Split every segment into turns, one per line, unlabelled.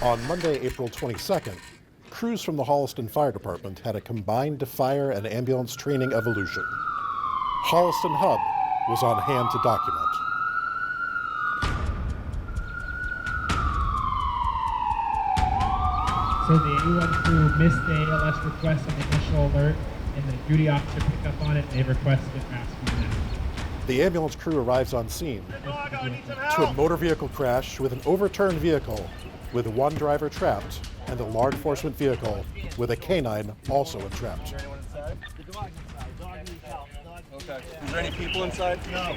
On Monday, April 22nd, crews from the Holliston Fire Department had a combined fire and ambulance training evolution. Holliston Hub was on hand to document.
So the A1 crew missed the ALS request on the initial alert, and the duty officer picked up on it, and they requested rescue now.
The ambulance crew arrives on scene to a motor vehicle crash with an overturned vehicle with one driver trapped and a law enforcement vehicle with a canine also entrapped.
Okay. Is there any people inside?
No.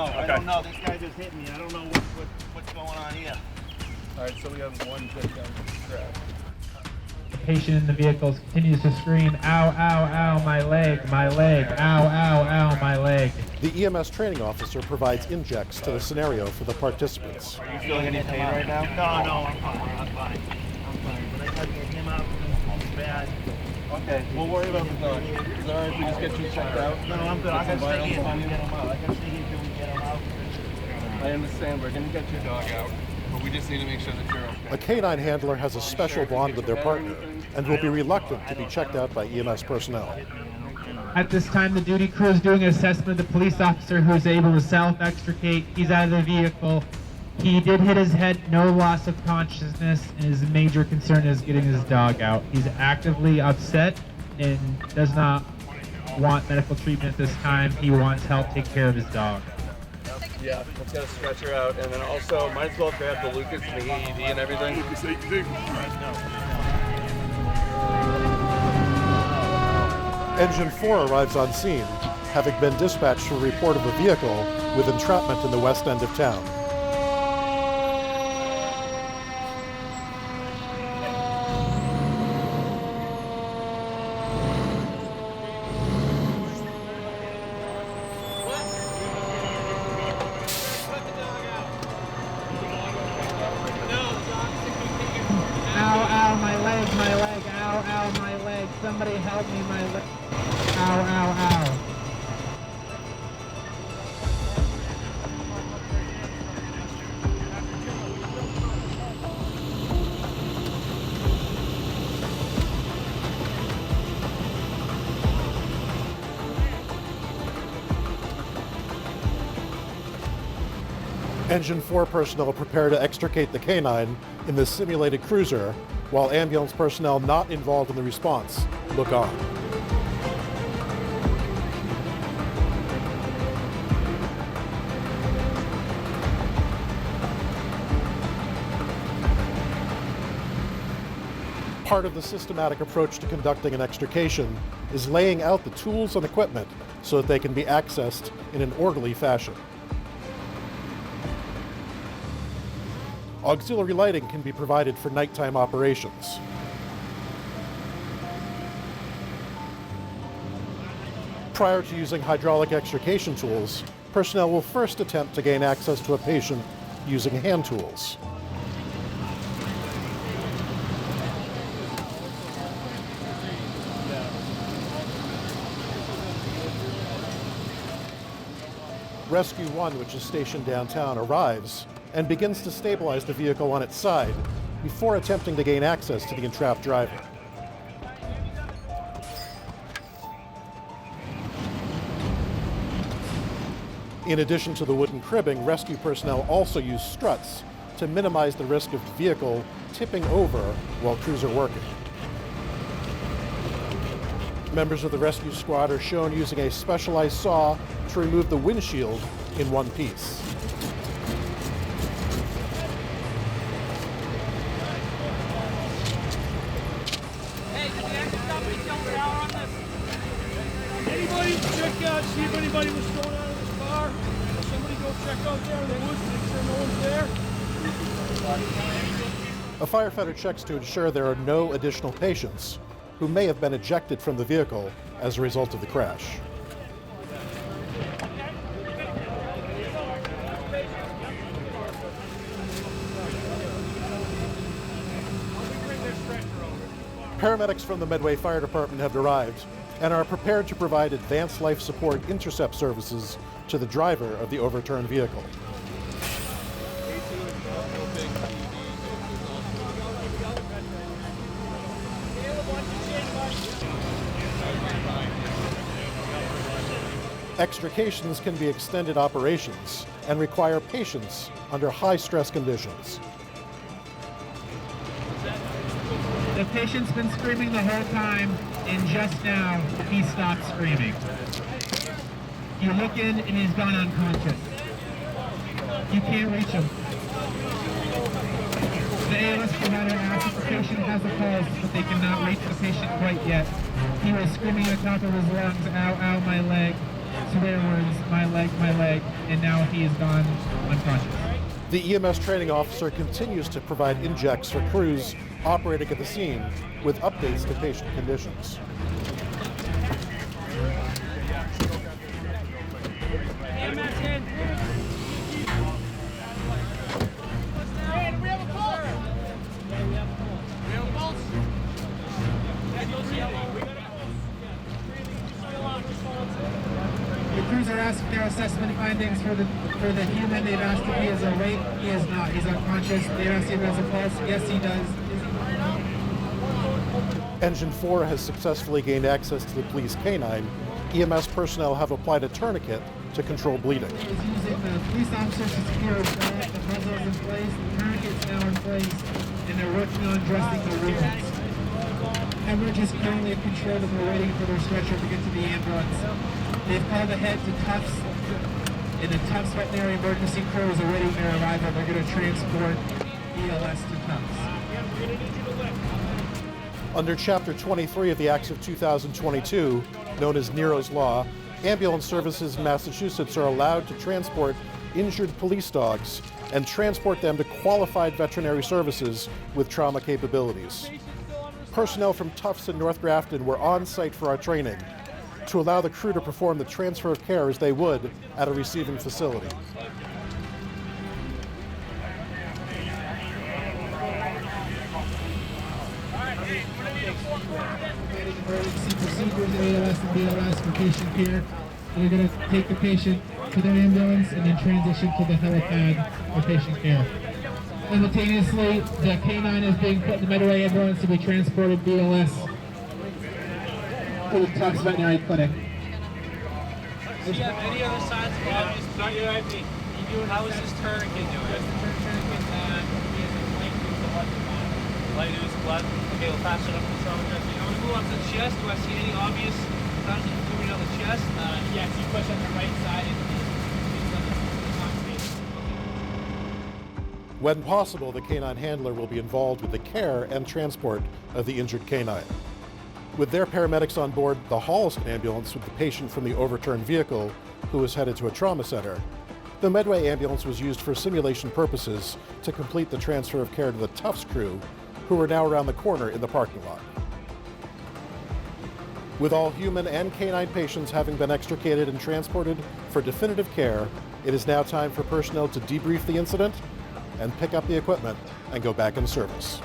Okay.
I don't know. This guy just hit me. I don't know what's going on here.
All right, so we have one victim trapped.
The patient in the vehicle continues to scream, ow, ow, ow, my leg, ow, ow, ow, my leg.
The EMS training officer provides injects to the scenario for the participants.
Are you feeling any pain right now?
No, I'm fine. But I got to get him out. It's bad.
Okay, we'll worry about the dog. Is it all right if we just get you checked out?
No, I'm good. I got to stay here until we get him out.
I understand. We're going to get your dog out. But we just need to make sure that you're okay.
A canine handler has a special bond with their partner and will be reluctant to be checked out by EMS personnel.
At this time, the duty crew is doing an assessment of the police officer who is able to self-extricate. He's out of the vehicle. He did hit his head, no loss of consciousness, and his major concern is getting his dog out. He's actively upset and does not want medical treatment at this time. He wants help take care of his dog.
Yeah, let's get a stretcher out, and then also might as well grab the Lucas and the AED and everything.
Engine 4 arrives on scene, having been dispatched to a report of a vehicle with entrapment in the west end of town.
Ow, my leg, ow, my leg, somebody help me, my leg, ow.
Engine 4 personnel prepare to extricate the canine in the simulated cruiser, while ambulance personnel not involved in the response look on. Part of the systematic approach to conducting an extrication is laying out the tools and equipment so that they can be accessed in an orderly fashion. Auxiliary lighting can be provided for nighttime operations. Prior to using hydraulic extrication tools, personnel will first attempt to gain access to a patient using hand tools. Rescue 1, which is stationed downtown, arrives and begins to stabilize the vehicle on its side before attempting to gain access to the entrapped driver. In addition to the wooden cribbing, rescue personnel also use struts to minimize the risk of the vehicle tipping over while crews are working. Members of the rescue squad are shown using a specialized saw to remove the windshield in one piece.
Anybody check out, see if anybody was going out of this car? Somebody go check out there in the woods, make sure no one's there.
A firefighter checks to ensure there are no additional patients who may have been ejected from the vehicle as a result of the crash. Paramedics from the Medway Fire Department have arrived and are prepared to provide advanced life support intercept services to the driver of the overturned vehicle. Extrications can be extended operations and require patience under high stress conditions.
The patient's been screaming the whole time, and just now he stopped screaming. You look in and he's gone unconscious. You can't reach him. The ALS provider asks if the patient has a pulse, but they cannot reach the patient quite yet. He was screaming at the top of his lungs, ow, ow, my leg, swear words, my leg, and now he is gone unconscious.
The EMS training officer continues to provide injects for crews operating at the scene with updates to patient conditions.
The crews are asking their assessment findings for the human. They've asked if he is awake. He is not. He's unconscious. They've asked if he has a pulse. Yes, he does.
Engine 4 has successfully gained access to the police canine. EMS personnel have applied a tourniquet to control bleeding.
He's using the police officers to secure his back. The muzzle is in place. The tourniquet's now in place, and they're working on dressing the wounds. Hemorrhage is currently at control, and we're waiting for their stretcher to get to the ambulance. They've called ahead to Tufts, and the Tufts Veterinary Emergency Crew is awaiting their arrival. They're going to transport ELS to Tufts.
Under Chapter 23 of the Acts of 2022, known as Nero's Law, ambulance services in Massachusetts are allowed to transport injured police dogs and transport them to qualified veterinary services with trauma capabilities. Personnel from Tufts and North Grafton were on site for our training to allow the crew to perform the transfer of care as they would at a receiving facility.
Emergency procedures, ALS and BLS for patient care. They're going to take the patient to their ambulance and then transition to the helipad for patient care. Simultaneously, the canine is being put in the Medway ambulance to be transported BLS to the Tufts Veterinary Clinic.
Does he have any other signs of obvious bleeding? How is this tourniquet doing? He has a light ooze blood. Okay, we'll pass it up to the trauma dressing. I'm going to move on to the chest. Do I see any obvious signs of fluid on the chest? Yes, you push on the right side.
When possible, the canine handler will be involved with the care and transport of the injured canine. With their paramedics on board the Holliston ambulance with the patient from the overturned vehicle who was headed to a trauma center, the Medway ambulance was used for simulation purposes to complete the transfer of care to the Tufts crew, who are now around the corner in the parking lot. With all human and canine patients having been extricated and transported for definitive care, it is now time for personnel to debrief the incident and pick up the equipment and go back in service.